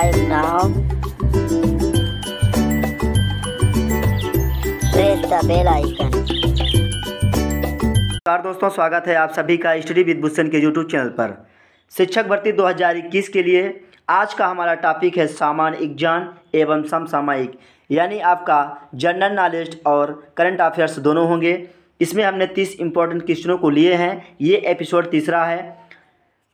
subscribe now. Press the bell icon. नमस्कार दोस्तों, स्वागत है आप सभी का स्टडी विद भूषण के यूट्यूब चैनल पर। शिक्षक भर्ती 2021 के लिए आज का हमारा टॉपिक है सामान्य ज्ञान एवं समसामयिक, यानी आपका जनरल नॉलेज और करंट अफेयर्स दोनों होंगे। इसमें हमने 30 इंपॉर्टेंट क्वेश्चनों को लिए हैं। ये एपिसोड तीसरा है।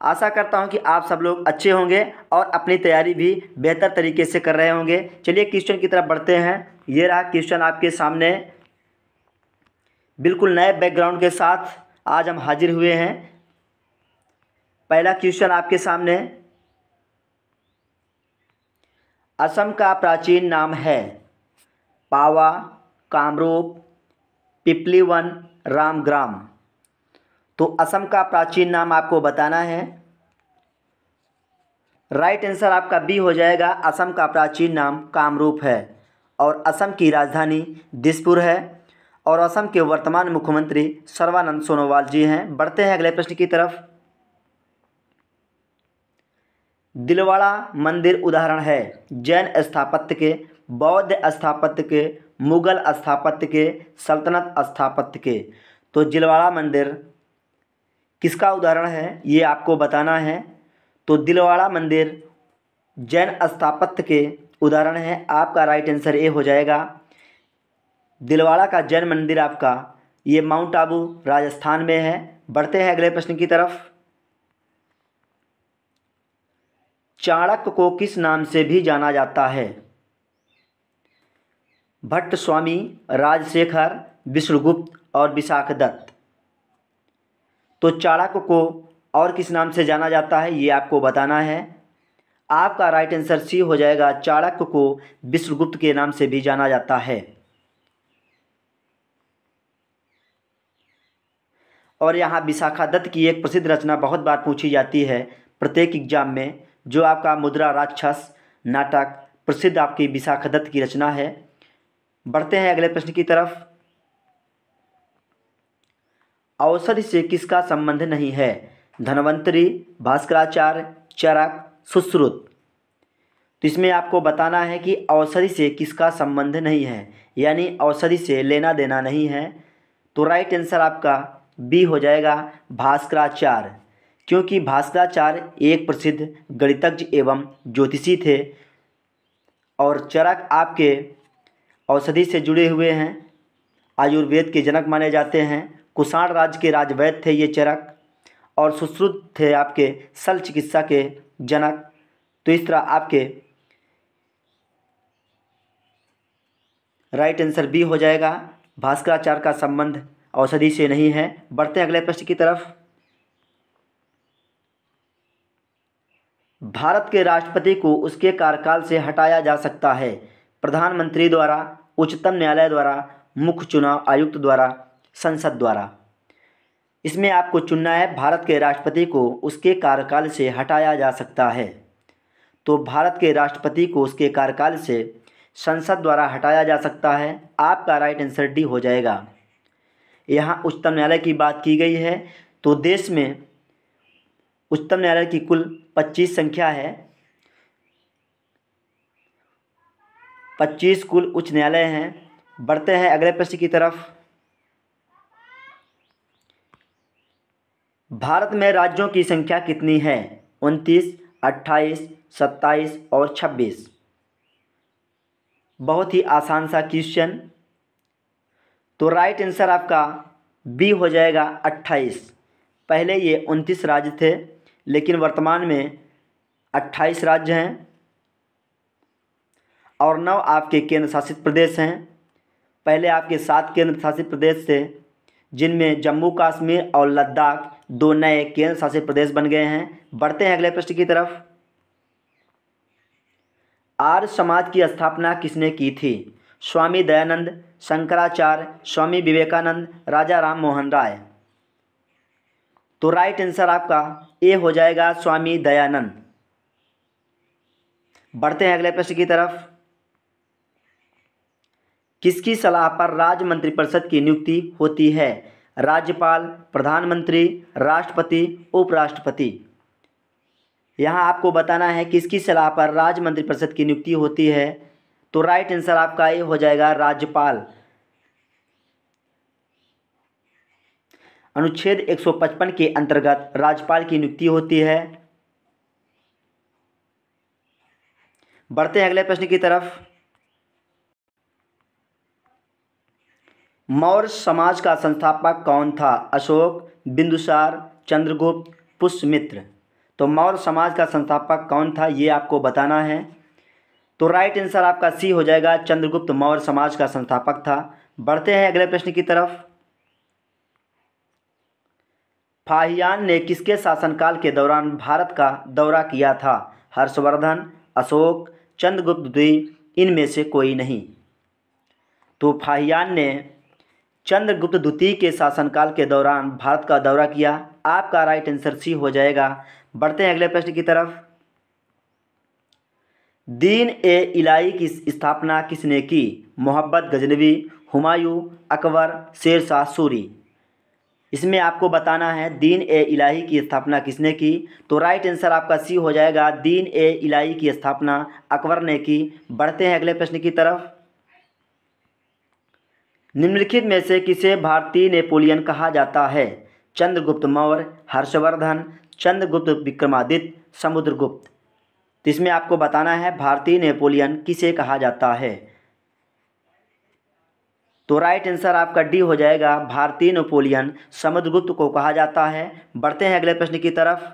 आशा करता हूं कि आप सब लोग अच्छे होंगे और अपनी तैयारी भी बेहतर तरीके से कर रहे होंगे। चलिए क्वेश्चन की तरफ बढ़ते हैं। ये रहा क्वेश्चन आपके सामने, बिल्कुल नए बैकग्राउंड के साथ आज हम हाजिर हुए हैं। पहला क्वेश्चन आपके सामने, असम का प्राचीन नाम है पावा, कामरूप, पिपलीवन, रामग्राम। तो असम का प्राचीन नाम आपको बताना है। राइट आंसर आपका बी हो जाएगा। असम का प्राचीन नाम कामरूप है और असम की राजधानी दिसपुर है और असम के वर्तमान मुख्यमंत्री सर्बानंद सोनोवाल जी हैं। बढ़ते हैं अगले प्रश्न की तरफ। दिलवाड़ा मंदिर उदाहरण है जैन स्थापत्य के, बौद्ध स्थापत्य के, मुगल स्थापत्य के, सल्तनत स्थापत्य के। तो दिलवाड़ा मंदिर किसका उदाहरण है ये आपको बताना है। तो दिलवाड़ा मंदिर जैन स्थापत्य के उदाहरण है। आपका राइट आंसर ए हो जाएगा। दिलवाड़ा का जैन मंदिर आपका ये माउंट आबू राजस्थान में है। बढ़ते हैं अगले प्रश्न की तरफ। चाणक्य को किस नाम से भी जाना जाता है? भट्ट स्वामी, राजशेखर, विष्णुगुप्त और विशाखदत्त। तो चाणक्य को और किस नाम से जाना जाता है ये आपको बताना है। आपका राइट आंसर सी हो जाएगा। चाणक्य को विष्णुगुप्त के नाम से भी जाना जाता है। और यहाँ विशाखदत्त की एक प्रसिद्ध रचना बहुत बार पूछी जाती है प्रत्येक एग्जाम में, जो आपका मुद्रा राक्षस नाटक प्रसिद्ध आपकी विशाखदत्त की रचना है। बढ़ते हैं अगले प्रश्न की तरफ। औषधि से किसका संबंध नहीं है? धन्वंतरि, भास्कराचार्य, चरक, सुश्रुत। तो इसमें आपको बताना है कि औषधि से किसका संबंध नहीं है, यानी औषधि से लेना देना नहीं है। तो राइट आंसर आपका बी हो जाएगा, भास्कराचार्य, क्योंकि भास्कराचार्य एक प्रसिद्ध गणितज्ञ एवं ज्योतिषी थे और चरक आपके औषधि से जुड़े हुए हैं, आयुर्वेद के जनक माने जाते हैं। कुषाण राज्य के राजवैद्य थे ये चरक, और सुश्रुत थे आपके शल्य चिकित्सा के जनक। तो इस तरह आपके राइट आंसर बी हो जाएगा। भास्कराचार्य का संबंध औषधि से नहीं है। बढ़ते हैं अगले प्रश्न की तरफ। भारत के राष्ट्रपति को उसके कार्यकाल से हटाया जा सकता है प्रधानमंत्री द्वारा, उच्चतम न्यायालय द्वारा, मुख्य चुनाव आयुक्त द्वारा, संसद द्वारा। इसमें आपको चुनना है भारत के राष्ट्रपति को उसके कार्यकाल से हटाया जा सकता है। तो भारत के राष्ट्रपति को उसके कार्यकाल से संसद द्वारा हटाया जा सकता है। आपका राइट आंसर डी हो जाएगा। यहाँ उच्चतम न्यायालय की बात की गई है। तो देश में उच्चतम न्यायालय की कुल 25 संख्या है। 25 कुल उच्च न्यायालय हैं। बढ़ते हैं अगले प्रश्न की तरफ। भारत में राज्यों की संख्या कितनी है? 29, 28, 27 और 26। बहुत ही आसान सा क्वेश्चन। तो राइट आंसर आपका बी हो जाएगा, 28। पहले ये 29 राज्य थे, लेकिन वर्तमान में 28 राज्य हैं और 9 आपके केंद्र शासित प्रदेश हैं। पहले आपके 7 केंद्र शासित प्रदेश थे, जिनमें जम्मू कश्मीर और लद्दाख 2 नए केंद्र शासित प्रदेश बन गए हैं। बढ़ते हैं अगले प्रश्न की तरफ। आर्य समाज की स्थापना किसने की थी? स्वामी दयानंद, शंकराचार्य, स्वामी विवेकानंद, राजा राम मोहन राय। तो राइट आंसर आपका ए हो जाएगा, स्वामी दयानंद। बढ़ते हैं अगले प्रश्न की तरफ। किसकी सलाह पर राज्य मंत्रिपरिषद की नियुक्ति होती है? राज्यपाल, प्रधानमंत्री, राष्ट्रपति, उपराष्ट्रपति। यहाँ आपको बताना है किसकी सलाह पर राज्य मंत्रिपरिषद की नियुक्ति होती है। तो राइट आंसर आपका ये हो जाएगा राज्यपाल। अनुच्छेद 155 के अंतर्गत राज्यपाल की नियुक्ति होती है। बढ़ते हैं अगले प्रश्न की तरफ। मौर्य समाज का संस्थापक कौन था? अशोक, बिंदुसार, चंद्रगुप्त, पुष्यमित्र। तो मौर्य समाज का संस्थापक कौन था ये आपको बताना है। तो राइट आंसर आपका सी हो जाएगा, चंद्रगुप्त मौर्य समाज का संस्थापक था। बढ़ते हैं अगले प्रश्न की तरफ। फाहियान ने किसके शासनकाल के दौरान भारत का दौरा किया था? हर्षवर्धन, अशोक, चंद्रगुप्त द्वितीय, इनमें से कोई नहीं। तो फाहियान ने चंद्रगुप्त द्वितीय के शासनकाल के दौरान भारत का दौरा किया। आपका राइट आंसर सी हो जाएगा। बढ़ते हैं अगले प्रश्न की तरफ। दीन ए इलाही की स्थापना किसने की? मोहब्बत गजनवी, हुमायूं, अकबर, शेरशाह सूरी। इसमें आपको बताना है दीन ए इलाही की स्थापना किसने की। तो राइट आंसर आपका सी हो जाएगा, दीन ए इलाही की स्थापना अकबर ने की। बढ़ते हैं अगले प्रश्न की तरफ। निम्नलिखित में से किसे भारतीय नेपोलियन कहा जाता है? चंद्रगुप्त मौर्य, हर्षवर्धन, चंद्रगुप्त विक्रमादित्य, समुद्रगुप्त। तो इसमें आपको बताना है भारतीय नेपोलियन किसे कहा जाता है। तो राइट आंसर आपका डी हो जाएगा, भारतीय नेपोलियन समुद्रगुप्त को कहा जाता है। बढ़ते हैं अगले प्रश्न की तरफ।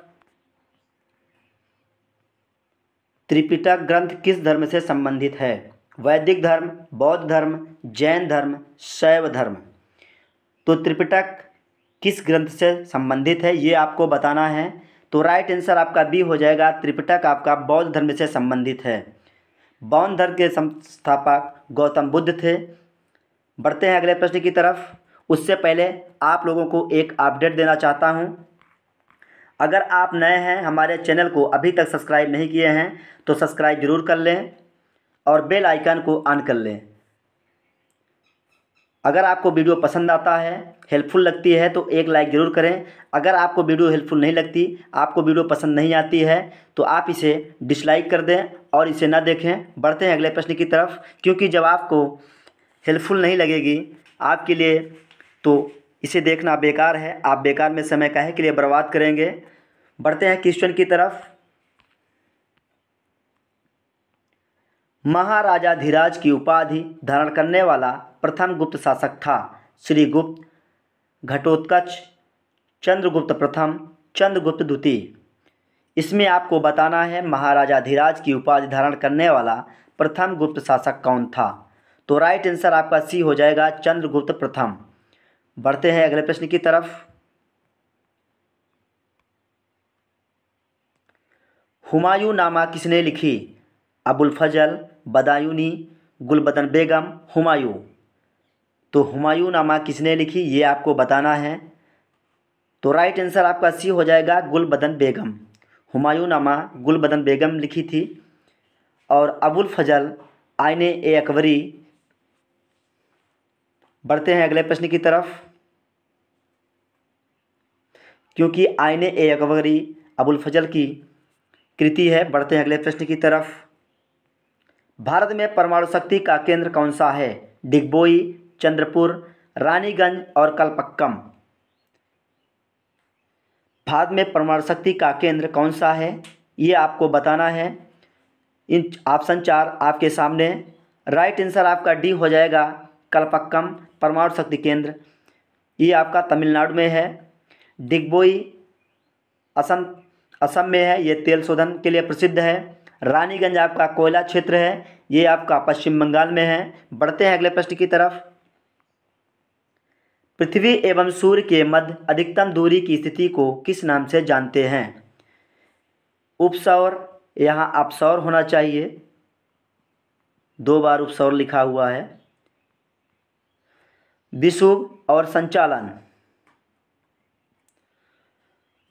त्रिपिटक ग्रंथ किस धर्म से संबंधित है? वैदिक धर्म, बौद्ध धर्म, जैन धर्म, शैव धर्म। तो त्रिपिटक किस ग्रंथ से संबंधित है ये आपको बताना है। तो राइट आंसर आपका बी हो जाएगा, त्रिपिटक आपका बौद्ध धर्म से संबंधित है। बौद्ध धर्म के संस्थापक गौतम बुद्ध थे। बढ़ते हैं अगले प्रश्न की तरफ। उससे पहले आप लोगों को एक अपडेट देना चाहता हूं। अगर आप नए हैं, हमारे चैनल को अभी तक सब्सक्राइब नहीं किए हैं तो सब्सक्राइब जरूर कर लें और बेल आइकन को ऑन कर लें। अगर आपको वीडियो पसंद आता है, हेल्पफुल लगती है तो एक लाइक ज़रूर करें। अगर आपको वीडियो हेल्पफुल नहीं लगती, आपको वीडियो पसंद नहीं आती है तो आप इसे डिसलाइक कर दें और इसे ना देखें। बढ़ते हैं अगले प्रश्न की तरफ। क्योंकि जब आपको हेल्पफुल नहीं लगेगी आपके लिए तो इसे देखना बेकार है, आप बेकार में समय काहे के लिए बर्बाद करेंगे। बढ़ते हैं क्वेश्चन की तरफ। महाराजा धीराज की उपाधि धारण करने वाला प्रथम गुप्त शासक था? श्रीगुप्त, घटोत्कच, चंद्रगुप्त प्रथम, चंद्रगुप्त द्वितीय। इसमें आपको बताना है महाराजा धीराज की उपाधि धारण करने वाला प्रथम गुप्त शासक कौन था। तो राइट आंसर आपका सी हो जाएगा, चंद्रगुप्त प्रथम। बढ़ते हैं अगले प्रश्न की तरफ। हुमायूं नामा किसने लिखी? अबुल फजल, बदायूनी, गुलबदन बेगम, हुमायूं। तो हुमायूं नामा किसने लिखी ये आपको बताना है। तो राइट आंसर आपका सी हो जाएगा, गुलबदन बेगम। हुमायूं नामा गुलबदन बेगम लिखी थी। और अबुल फजल आईने ए अकबरी। बढ़ते हैं अगले प्रश्न की तरफ। क्योंकि आईने ए अकबरी अबुल फजल की कृति है। बढ़ते हैं अगले प्रश्न की तरफ। भारत में परमाणु शक्ति का केंद्र कौन सा है? डिगबोई, चंद्रपुर, रानीगंज और कलपक्कम। भारत में परमाणु शक्ति का केंद्र कौन सा है ये आपको बताना है। इन ऑप्शन 4 आपके सामने। राइट आंसर आपका डी हो जाएगा, कलपक्कम परमाणु शक्ति केंद्र। ये आपका तमिलनाडु में है। डिगबोई असम में है, ये तेल शोधन के लिए प्रसिद्ध है। रानीगंज आपका कोयला क्षेत्र है, ये आपका पश्चिम बंगाल में है। बढ़ते हैं अगले प्रश्न की तरफ। पृथ्वी एवं सूर्य के मध्य अधिकतम दूरी की स्थिति को किस नाम से जानते हैं? उपसौर, यहाँ अपसौर होना चाहिए, 2 बार उपसौर लिखा हुआ है। विषुव और संचालन।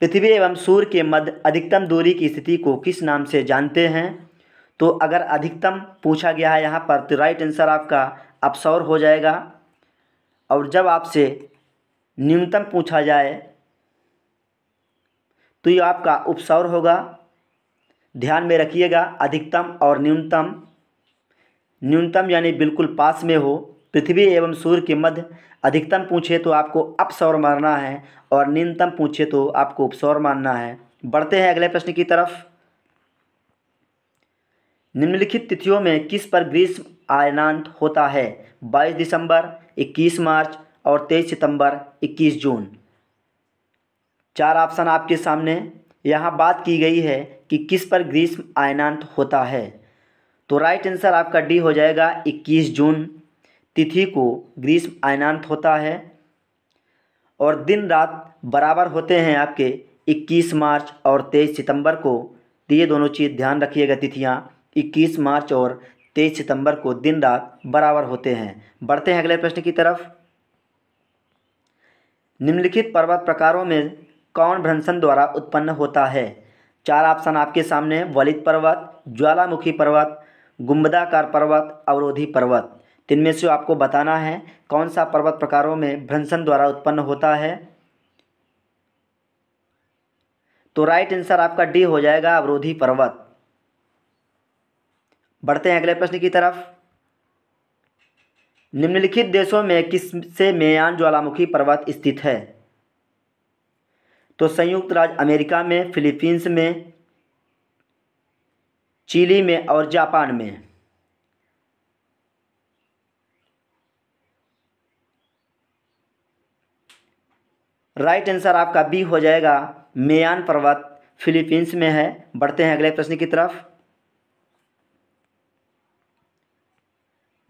पृथ्वी एवं सूर्य के मध्य अधिकतम दूरी की स्थिति को किस नाम से जानते हैं? तो अगर अधिकतम पूछा गया है यहाँ पर तो राइट आंसर आपका अपसौर हो जाएगा। और जब आपसे न्यूनतम पूछा जाए तो ये आपका उपसौर होगा। ध्यान में रखिएगा, अधिकतम और न्यूनतम। न्यूनतम यानी बिल्कुल पास में हो, पृथ्वी एवं सूर्य के मध्य अधिकतम पूछे तो आपको अपसौर मानना है और न्यूनतम पूछे तो आपको उपसौर मानना है। बढ़ते हैं अगले प्रश्न की तरफ। निम्नलिखित तिथियों में किस पर ग्रीष्म अयनांत होता है? 22 दिसंबर, 21 मार्च और 23 सितंबर, 21 जून। 4 ऑप्शन आपके सामने। यहाँ बात की गई है कि किस पर ग्रीष्म अयनांत होता है, तो राइट आंसर आपका डी हो जाएगा। 21 जून तिथि को ग्रीष्म अयनांत होता है और दिन रात बराबर होते हैं आपके 21 मार्च और 23 सितंबर को। तो ये दोनों चीज़ ध्यान रखिएगा, तिथियाँ 21 मार्च और 23 सितंबर को दिन रात बराबर होते हैं। बढ़ते हैं अगले प्रश्न की तरफ। निम्नलिखित पर्वत प्रकारों में कौन भ्रंशन द्वारा उत्पन्न होता है? 4 ऑप्शन आपके सामने। वलित पर्वत, ज्वालामुखी पर्वत, गुंबदाकार पर्वत, अवरोधी पर्वत। इनमें से आपको बताना है कौन सा पर्वत प्रकारों में भ्रंशन द्वारा उत्पन्न होता है। तो राइट आंसर आपका डी हो जाएगा, अवरोधी पर्वत। बढ़ते हैं अगले प्रश्न की तरफ। निम्नलिखित देशों में किससे मेयान ज्वालामुखी पर्वत स्थित है? तो संयुक्त राज्य अमेरिका में, फिलीपींस में, चिली में और जापान में। राइट आंसर आपका बी हो जाएगा, मेयान पर्वत फिलीपींस में है। बढ़ते हैं अगले प्रश्न की तरफ।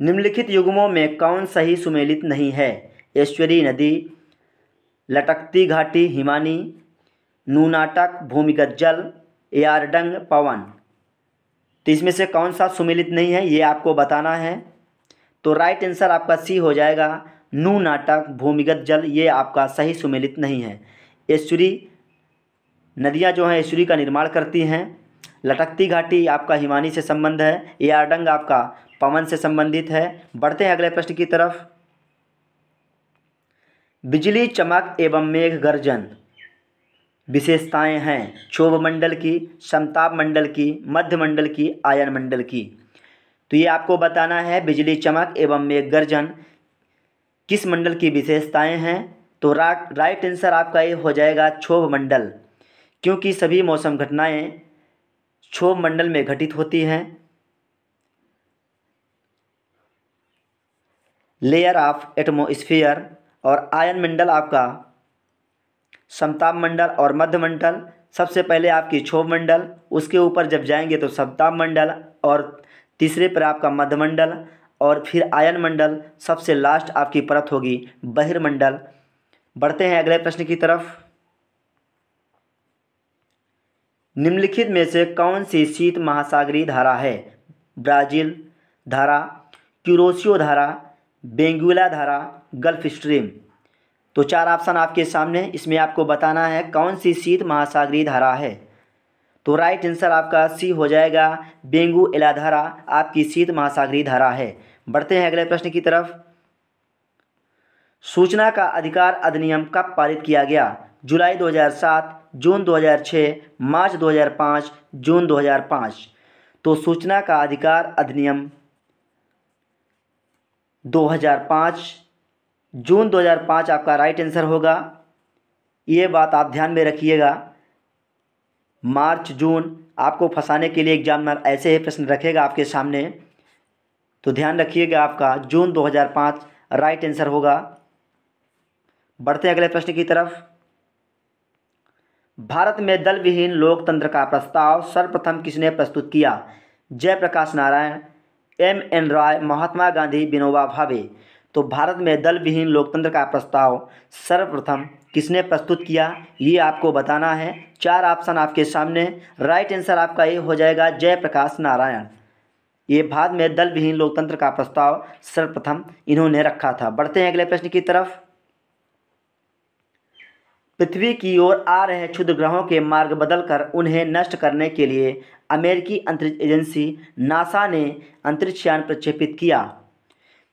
निम्नलिखित युग्मों में कौन सही सुमेलित नहीं है? ऐश्वरी नदी, लटकती घाटी हिमानी, नूनाटक भूमिगत जल, यारडंग पवन। तो इसमें से कौन सा सुमेलित नहीं है ये आपको बताना है। तो राइट आंसर आपका सी हो जाएगा, नूनाटक भूमिगत जल, ये आपका सही सुमेलित नहीं है। ऐश्वरी नदियाँ जो हैं ऐश्वरी का निर्माण करती हैं, लटकती घाटी आपका हिमानी से संबंध है, यारडंग आपका पवन से संबंधित है। बढ़ते हैं अगले प्रश्न की तरफ। बिजली चमक एवं मेघ गर्जन विशेषताएं हैं क्षोभ मंडल की, समताप मंडल की, मध्य मंडल की, आयन मंडल की। तो ये आपको बताना है बिजली चमक एवं मेघ गर्जन किस मंडल की विशेषताएं हैं। तो राइट आंसर आपका ये हो जाएगा, क्षोभ मंडल, क्योंकि सभी मौसम घटनाएं क्षोभ मंडल में घटित होती हैं। लेयर ऑफ एटमॉस्फेयर और आयन मंडल आपका समताप मंडल और मध्य मंडल। सबसे पहले आपकी क्षोभ मंडल, उसके ऊपर जब जाएंगे तो समताप मंडल और तीसरे पर आपका मध्य मंडल और फिर आयन मंडल, सबसे लास्ट आपकी परत होगी बहिर्मंडल। बढ़ते हैं अगले प्रश्न की तरफ। निम्नलिखित में से कौन सी शीत महासागरीय धारा है? ब्राज़ील धारा, क्यूरोसियो धारा, बेंगुएला धारा, गल्फ स्ट्रीम। तो 4 ऑप्शन आपके सामने। इसमें आपको बताना है कौन सी शीत महासागरीय धारा है। तो राइट आंसर आपका सी हो जाएगा, बेंगुएला धारा आपकी शीत महासागरीय धारा है। बढ़ते हैं अगले प्रश्न की तरफ। सूचना का अधिकार अधिनियम कब पारित किया गया? जुलाई 2007, जून 2006, मार्च 2005, जून 2005। तो सूचना का अधिकार अधिनियम 2005, जून 2005 आपका राइट आंसर होगा। ये बात आप ध्यान में रखिएगा, मार्च जून आपको फंसाने के लिए एग्जामिनर ऐसे ही प्रश्न रखेगा आपके सामने, तो ध्यान रखिएगा आपका जून 2005 राइट आंसर होगा। बढ़ते हैं अगले प्रश्न की तरफ। भारत में दल विहीन लोकतंत्र का प्रस्ताव सर्वप्रथम किसने प्रस्तुत किया? जयप्रकाश नारायण, M.N. रॉय, महात्मा गांधी, विनोबा भावे। तो भारत में दल विहीन लोकतंत्र का प्रस्ताव सर्वप्रथम किसने प्रस्तुत किया ये आपको बताना है। 4 ऑप्शन आपके सामने। राइट आंसर आपका ये हो जाएगा, जयप्रकाश नारायण। ये भारत में दल विहीन लोकतंत्र का प्रस्ताव सर्वप्रथम इन्होंने रखा था। बढ़ते हैं अगले प्रश्न की तरफ। पृथ्वी की ओर आ रहे क्षुद्र ग्रहों के मार्ग बदलकर उन्हें नष्ट करने के लिए अमेरिकी अंतरिक्ष एजेंसी नासा ने अंतरिक्ष यान प्रक्षेपित किया।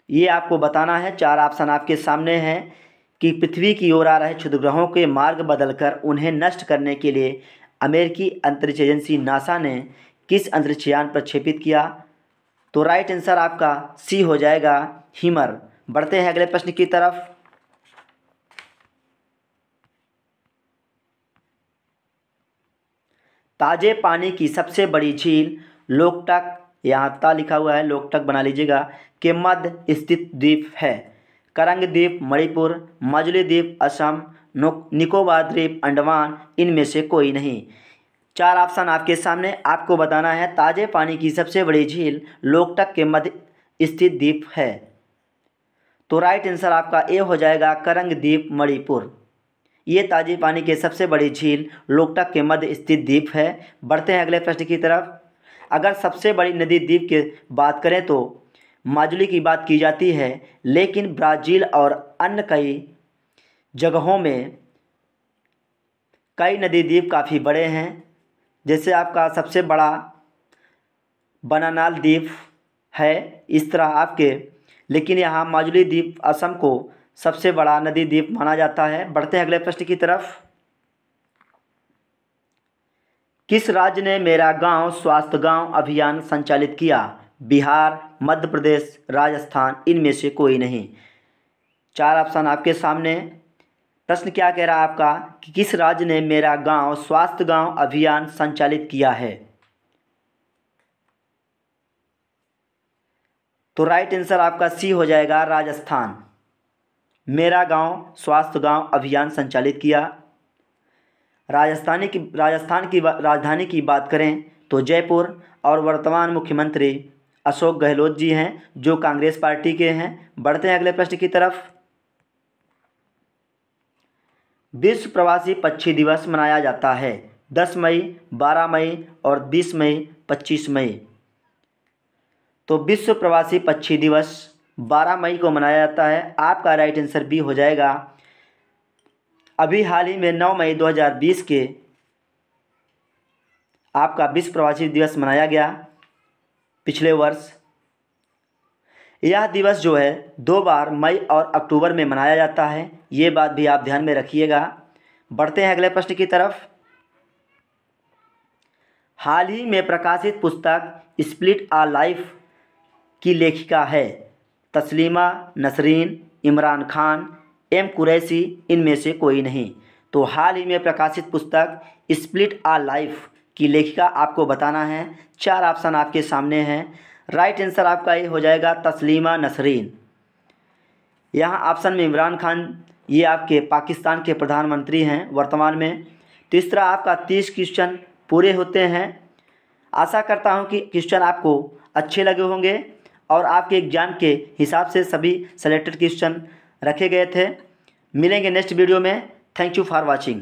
ये आपको बताना है। 4 ऑप्शन आपके सामने हैं कि पृथ्वी की ओर आ रहे क्षुद्र ग्रहों के मार्ग बदलकर उन्हें नष्ट करने के लिए अमेरिकी अंतरिक्ष एजेंसी नासा ने किस अंतरिक्षयान प्रक्षेपित किया? तो राइट आंसर आपका सी हो जाएगा हीमर। बढ़ते हैं अगले प्रश्न की तरफ। ताजे पानी की सबसे बड़ी झील लोकटक, यहाँ ता लिखा हुआ है, लोकटक बना लीजिएगा, के मध्य स्थित द्वीप है? करंग द्वीप मणिपुर, मजुली द्वीप असम, निकोबार द्वीप अंडमान, इनमें से कोई नहीं। 4 ऑप्शन आपके सामने, आपको बताना है ताजे पानी की सबसे बड़ी झील लोकटक के मध्य स्थित द्वीप है। तो राइट आंसर आपका ए हो जाएगा करंग द्वीप मणिपुर। ये ताजे पानी के सबसे बड़ी झील लोकटक के मध्य स्थित द्वीप है। बढ़ते हैं अगले प्रश्न की तरफ। अगर सबसे बड़ी नदी द्वीप की बात करें तो माजुली की बात की जाती है, लेकिन ब्राज़ील और अन्य कई जगहों में कई नदी द्वीप काफ़ी बड़े हैं। जैसे आपका सबसे बड़ा बनानाल द्वीप है, इस तरह आपके, लेकिन यहाँ माजुली द्वीप असम को सबसे बड़ा नदी द्वीप माना जाता है। बढ़ते हैं अगले प्रश्न की तरफ। किस राज्य ने मेरा गांव स्वास्थ्य गांव अभियान संचालित किया? बिहार, मध्य प्रदेश, राजस्थान, इनमें से कोई नहीं। 4 ऑप्शन आपके सामने। प्रश्न क्या कह रहा है आपका कि किस राज्य ने मेरा गांव स्वास्थ्य गांव अभियान संचालित किया है? तो राइट आंसर आपका सी हो जाएगा राजस्थान। मेरा गांव स्वास्थ्य गांव अभियान संचालित किया। राजस्थान की राजधानी की बात करें तो जयपुर, और वर्तमान मुख्यमंत्री अशोक गहलोत जी हैं, जो कांग्रेस पार्टी के हैं। बढ़ते हैं अगले प्रश्न की तरफ। विश्व प्रवासी पक्षी दिवस मनाया जाता है 10 मई, 12 मई और 20 मई, 25 मई। तो विश्व प्रवासी पक्षी दिवस 12 मई को मनाया जाता है। आपका राइट आंसर बी हो जाएगा। अभी हाल ही में 9 मई 2020 के आपका विश्व प्रवासी दिवस मनाया गया, पिछले वर्ष। यह दिवस जो है 2 बार मई और अक्टूबर में मनाया जाता है, ये बात भी आप ध्यान में रखिएगा। बढ़ते हैं अगले प्रश्न की तरफ। हाल ही में प्रकाशित पुस्तक स्प्लिट आ लाइफ की लेखिका है? तस्लीमा नसरीन, इमरान खान, एम कुरैशी, इनमें से कोई नहीं। तो हाल ही में प्रकाशित पुस्तक स्प्लिट आ लाइफ की लेखिका आपको बताना है। 4 ऑप्शन आपके सामने हैं। राइट आंसर आपका ये हो जाएगा तस्लीमा नसरीन। यहाँ ऑप्शन में इमरान खान, ये आपके पाकिस्तान के प्रधानमंत्री हैं वर्तमान में। तो इस तरह आपका 30 क्वेश्चन पूरे होते हैं। आशा करता हूँ कि क्वेश्चन आपको अच्छे लगे होंगे और आपके एग्ज़ाम के हिसाब से सभी सेलेक्टेड क्वेश्चन रखे गए थे। मिलेंगे नेक्स्ट वीडियो में। Thank you for watching.